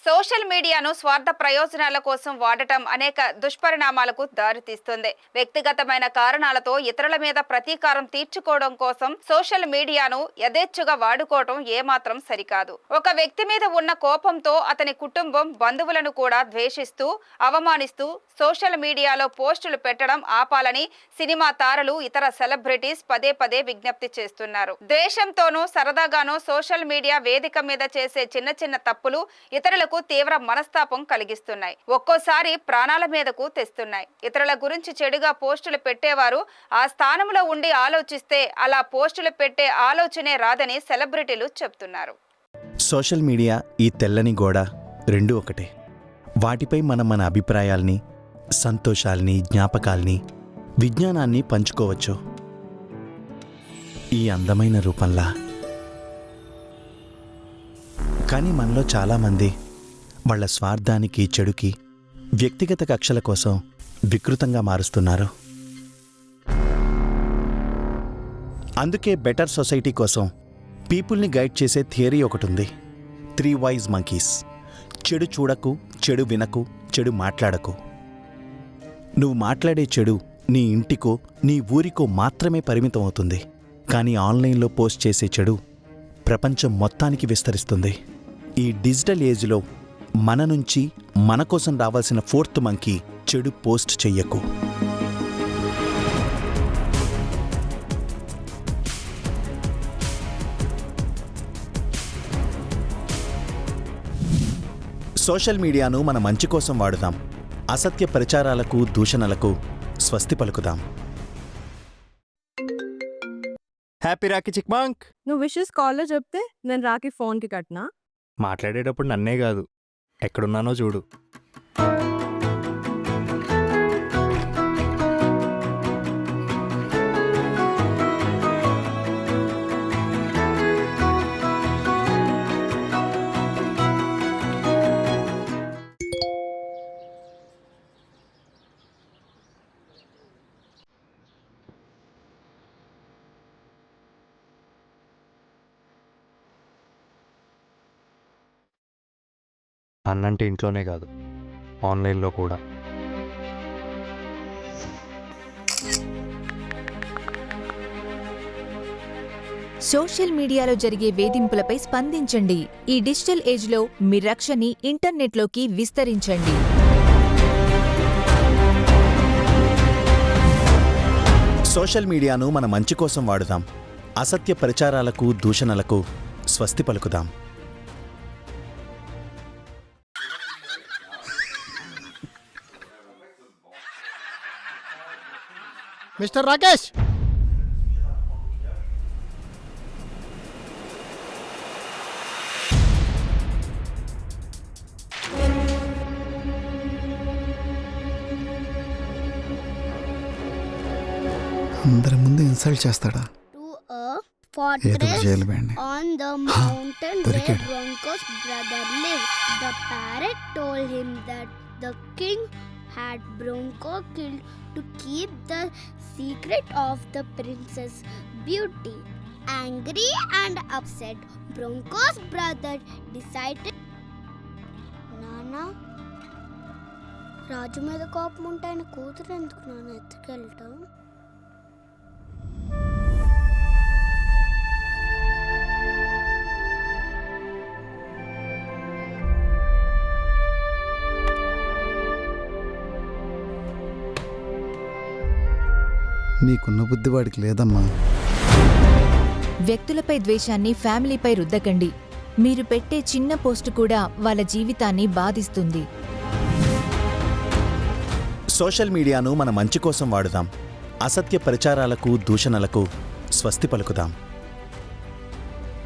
Social మీడియాను స్వార్థ ప్రయోజనాల కోసం వాడటం అనేక దుష్పరిణామాలకు దారితీస్తుంది. వ్యక్తిగతమైన కారణాలతో ఇతరుల మీద ప్రతీకారం తీర్చుకోవడం కోసం సోషల్ మీడియాను యథేచ్ఛగా వాడుకోవడం ఏమాత్రం సరికాదు. ఒక వ్యక్తి మీద ఉన్న కోపంతో అతని కుటుంబం, బంధువులను కూడా ద్వేషిస్తూ, అవమానిస్తూ సోషల్ మీడియాలో పోస్టులు పెట్టడం ఆపాలని సినిమా తారలు, ఇతర సెలబ్రిటీస్ పదే పదే విజ్ఞప్తి చేస్తున్నారు. ద్వేషంతోనూ సరదాగానూ సోషల్ మీడియా వేదిక మీద చేసే చిన్న చిన్న తప్పులు ఇతరులకు తీవ్ర మనస్తాపం కలిగిస్తున్నాయి. ఒక్కోసారి ప్రాణాల మీదకు తెస్తున్నాయి. ఇతరుల గురించి చెడుగా పోస్టులు పెట్టేవారు ఆ స్థానంలో ఉండి ఆలోచిస్తే అలా పోస్టులు పెట్టే ఆలోచనే రాదని సెలబ్రిటీలు చెప్తున్నారు. సోషల్ మీడియా, ఈ తెల్లని గోడ రెండూ ఒకటే. వాటిపై మనం మన అభిప్రాయాల్ని, సంతోషాల్ని, జ్ఞాపకాల్ని, విజ్ఞానాన్ని పంచుకోవచ్చు. ఈ అందమైన రూపంలా. కానీ మనలో చాలామంది వాళ్ల స్వార్థానికి, చెడుకి, వ్యక్తిగత కక్షల కోసం వికృతంగా మారుస్తున్నారు. అందుకే బెటర్ సొసైటీ కోసం పీపుల్ని గైడ్ చేసే థియరీ ఒకటుంది. 3 వైజ్ మంకీస్. చెడు చూడకు, చెడు వినకు, చెడు మాట్లాడకు. నువ్వు మాట్లాడే చెడు నీ ఇంటికో, నీ ఊరికో మాత్రమే పరిమితం అవుతుంది. కానీ ఆన్లైన్లో పోస్ట్ చేసే చెడు ప్రపంచం మొత్తానికి విస్తరిస్తుంది. ఈ డిజిటల్ ఏజ్లో మన నుంచి, మన కోసం రావాల్సిన 4th మంకీ చెడు పోస్ట్ చెయ్యకు. సోషల్ మీడియాను మన మంచి కోసం వాడుదాం. అసత్య ప్రచారాలకు, దూషణలకు స్వస్తి పలుకుదాం. హ్యాపీ రాఖీ చిక్మాంక్. నువ్వు విషెస్ కాల్లో చెప్తే నేను రాఖీ ఫోన్కి కట్టినా. మాట్లాడేటప్పుడు నన్నే కాదు, ఎక్కడున్నానో చూడు. అన్నంటే ఇంట్లోనే కాదు, ఆన్లైన్లో కూడా. సోషల్ మీడియాలో జరిగే వేధింపులపై స్పందించండి. ఈ డిజిటల్ ఏజ్లో మీ రక్షని ఇంటర్నెట్లోకి విస్తరించండి. సోషల్ మీడియాను మన మంచి కోసం వాడుదాం. అసత్య ప్రచారాలకు, దూషణలకు స్వస్తి పలుకుదాం. మిస్టర్ రాకేష్, అందరి ముందు ఇన్సల్ట్ చేస్తాడా? ఏదో jail బెండి. On the mountain where దొరికాడు. Bronco's brother lived, the parrot told him that the king had Bronco killed to keep the secret of the princess' beauty. Angry and upset, Bronco's brother decided, నానా, రాజు మీద కోపం ఉంటే ఆయన కూతురు ఎందుకు నాన్న ఎత్తుకెళ్ళటం? నీకున్న బుద్ధి వాడికి లేదమ్మా. వ్యక్తులపై ద్వేషాన్ని ఫ్యామిలీపై రుద్దకండి. మీరు పెట్టే చిన్న పోస్టు కూడా వాళ్ళ జీవితాన్ని బాధిస్తుంది. సోషల్ మీడియాను మన మంచి కోసం వాడుదాం. అసత్య ప్రచారాలకు, దూషణలకు స్వస్తి పలుకుదాం.